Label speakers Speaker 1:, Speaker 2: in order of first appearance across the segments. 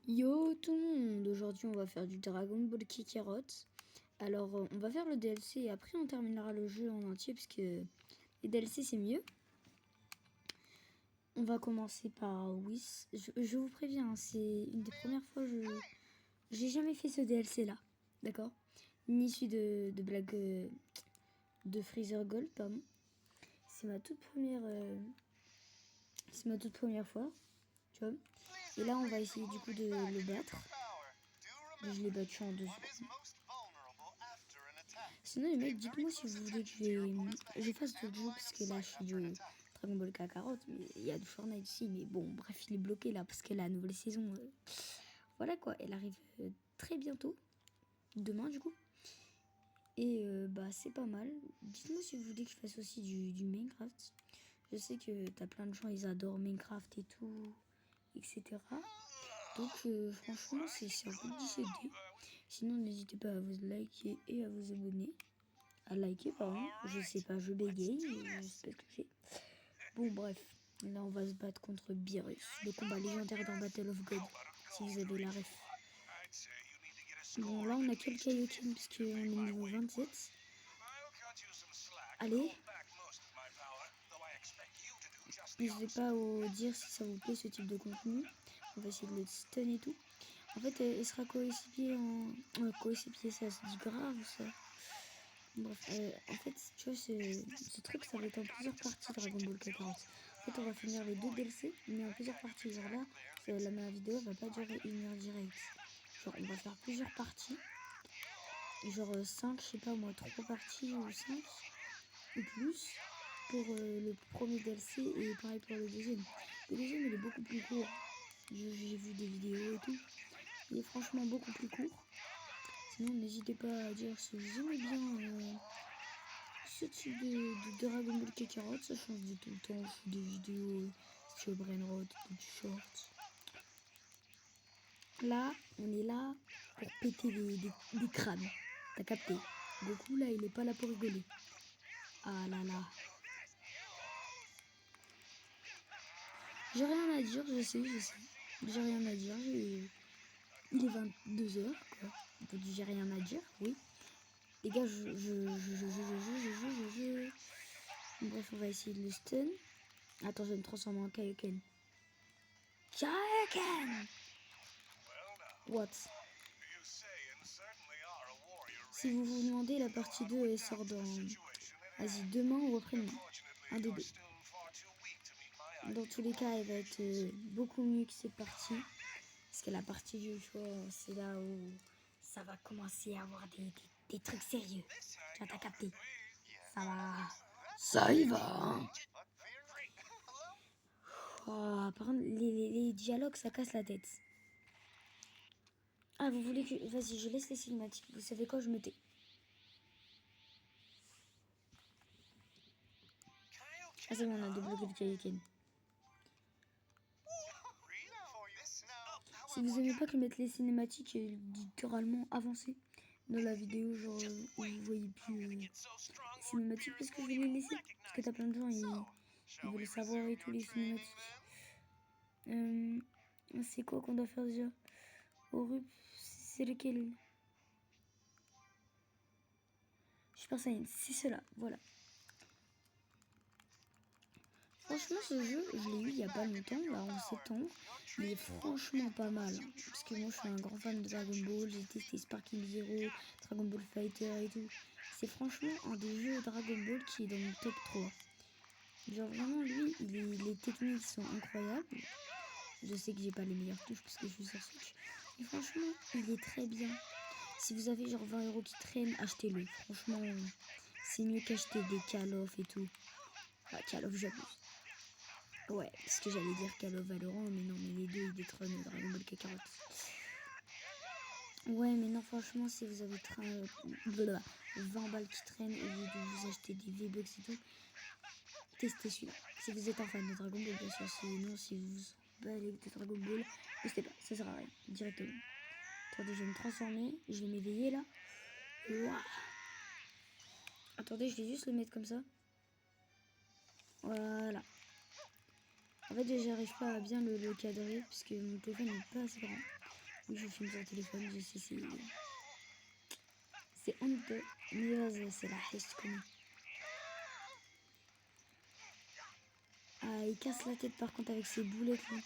Speaker 1: Yo tout le monde, aujourd'hui on va faire du Dragon Ball Kakarot. Alors on va faire le DLC et après on terminera le jeu en entier parce que les DLC c'est mieux. On va commencer par Whis. Je vous préviens, hein, c'est une des premières fois j'ai jamais fait ce DLC là, d'accord? Ni celui de Black de Freezer Gold, pardon. C'est ma toute première fois, tu vois. Et là on va essayer du coup de le battre. Je l'ai battu en 2 secondes. Sinon les mecs, dites-moi si vous voulez que je fasse d'autres jeux, parce que là je suis du Dragon Ball Kakarot, mais il y a du Fortnite aussi, mais bon, bref, il est bloqué là, parce que la nouvelle saison, voilà quoi, elle arrive très bientôt, demain du coup, et bah c'est pas mal. Dites-moi si vous voulez que je fasse aussi du Minecraft. Je sais que t'as plein de gens, ils adorent Minecraft et tout, etc. Donc franchement, c'est un peu décédé. Sinon, n'hésitez pas à vous liker et à vous abonner. À liker, pardon. Je sais pas, je bégaye, je sais pas ce que j'ai. Bon, bref. Là, on va se battre contre Beerus, le combat légendaire dans Battle of God, si vous avez la ref. Bon, là, on a que le Kaioken, puisqu'on est niveau 27. Allez. N'hésitez pas à dire si ça vous plaît ce type de contenu. On va essayer de le stun et tout. En fait, elle sera coéquipier coéquipier, ça se dit grave, ça. Bref, en fait, tu vois, ce truc, ça va être en plusieurs parties, Dragon Ball Kakarot. En fait, on va finir les 2 DLC, mais en plusieurs parties. Genre là, ma vidéo va pas durer 1 heure direct. Genre, on va faire plusieurs parties. Genre 5, je sais pas moi, 3 parties ou 5 ou plus pour le premier DLC et pareil pour le deuxième. Le deuxième, il est beaucoup plus court. J'ai vu des vidéos et tout. Il est franchement beaucoup plus court. Sinon, n'hésitez pas à dire si vous aimez bien ce type de Dragon Ball Kakarot. Ça change de tout le temps. Je fais des vidéos sur Brainrot, des shorts. Là, on est là pour péter des crânes. T'as capté? Goku, là, il est pas là pour rigoler. Ah là là. J'ai rien à dire, je sais. J'ai rien à dire. Il est 22h, quoi. Donc j'ai rien à dire, oui. Les gars, Bref, on va essayer de le stun. Attends, je vais me transformer en Kaioken. Kaioken! What? Si vous vous demandez, la partie 2, elle sort dans... Vas-y, demain ou après-demain. Un des deux. Dans tous les cas, elle va être beaucoup mieux que cette partie. Parce que la partie du choix, c'est là où ça va commencer à avoir des trucs sérieux. Tu vois, t'as capté. Ça y va, hein. Oh, par contre, les dialogues, ça casse la tête. Ah, vous voulez que... Vas-y, je laisse les cinématiques. Vous savez quoi, je me tais. Ah, c'est bon, on a débloqué le Kaioken. Si vous aimez pas que mettre les cinématiques littéralement avancées dans la vidéo, genre où vous voyez plus les cinématiques, parce que je vais les laisser. Parce que t'as plein de gens, ils veulent savoir et tout, les cinématiques. C'est quoi qu'on doit faire déjà? Orup, c'est lequel? Super Saiyan, c'est cela, voilà. Franchement, ce jeu, je l'ai eu il y a pas longtemps, là en septembre. Il est franchement pas mal. Hein, parce que moi, je suis un grand fan de Dragon Ball. J'ai testé Sparking Zero, Dragon Ball Fighter et tout. C'est franchement un des jeux Dragon Ball qui est dans mon top 3. Genre vraiment, lui, les techniques sont incroyables. Je sais que j'ai pas les meilleures touches parce que je suis sur Switch. Mais franchement, il est très bien. Si vous avez genre 20 € qui traînent, achetez-le. Franchement, c'est mieux qu'acheter des Call of et tout. Ouais, Call of, j'abuse. Ouais, ce que j'allais dire Call of Valorant, mais non, mais les deux ils détrônent Dragon Ball Kakarot. Ouais, mais non, franchement, si vous avez 20 balles qui traînent au lieu de vous acheter des V-Bucks et tout, testez celui-là. Si vous êtes un fan de Dragon Ball, bien sûr, sinon, si vous balez de Dragon Ball, n'hésitez pas, ça sert à rien, directement. Attendez, je vais me transformer, je vais m'éveiller là. Ouah. Attendez, je vais juste le mettre comme ça. Voilà. En fait, j'arrive pas à bien le cadrer puisque mon téléphone n'est pas assez grand. Oui, je filme sur le téléphone, je sais, c'est honteux, mais vas-y, c'est la hache comme. Ah, il casse la tête par contre avec ses boulettes là.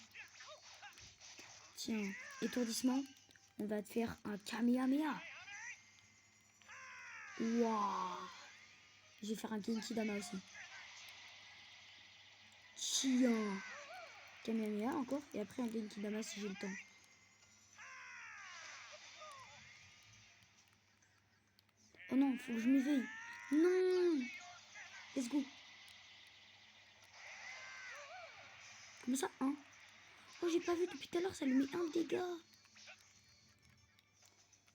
Speaker 1: Tiens, étourdissement, on va te faire un Kamehameha. Waouh. Je vais faire un Genki Dama aussi. Tiens. Kamehameha encore, et après un Genki Dama si j'ai le temps. Oh non, faut que je m'éveille. Non. Let's go. Comment ça, hein? Oh, j'ai pas vu depuis tout à l'heure, ça lui met un dégât.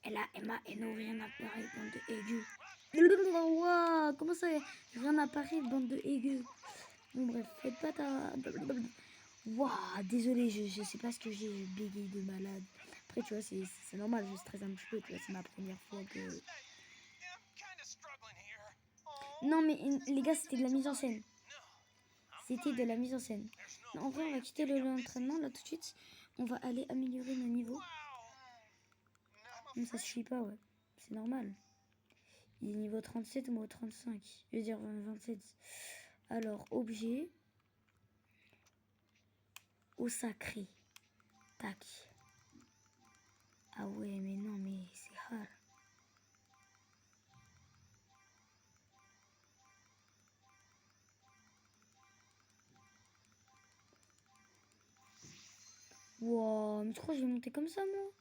Speaker 1: Elle m'a rien apparaît, bande de aigus. Wow, comment ça, rien apparaît, bande de aigus. Bon, bref, faites pas ta. Waouh, désolé, je sais pas ce que j'ai bégayé de malade. Après, tu vois, c'est normal, je stresse un petit peu, tu vois, c'est ma première fois que. Non, mais les gars, c'était de la mise en scène. C'était de la mise en scène. Non, en vrai, on va quitter l'entraînement là tout de suite. On va aller améliorer nos niveaux. Non, ça suffit pas, ouais. C'est normal. Il est niveau 37, moi 35. Je veux dire 27. Alors, objet. Au sacré. Tac. Ah ouais, mais non, mais c'est rare. Wow, mais je crois que je vais monter comme ça, moi.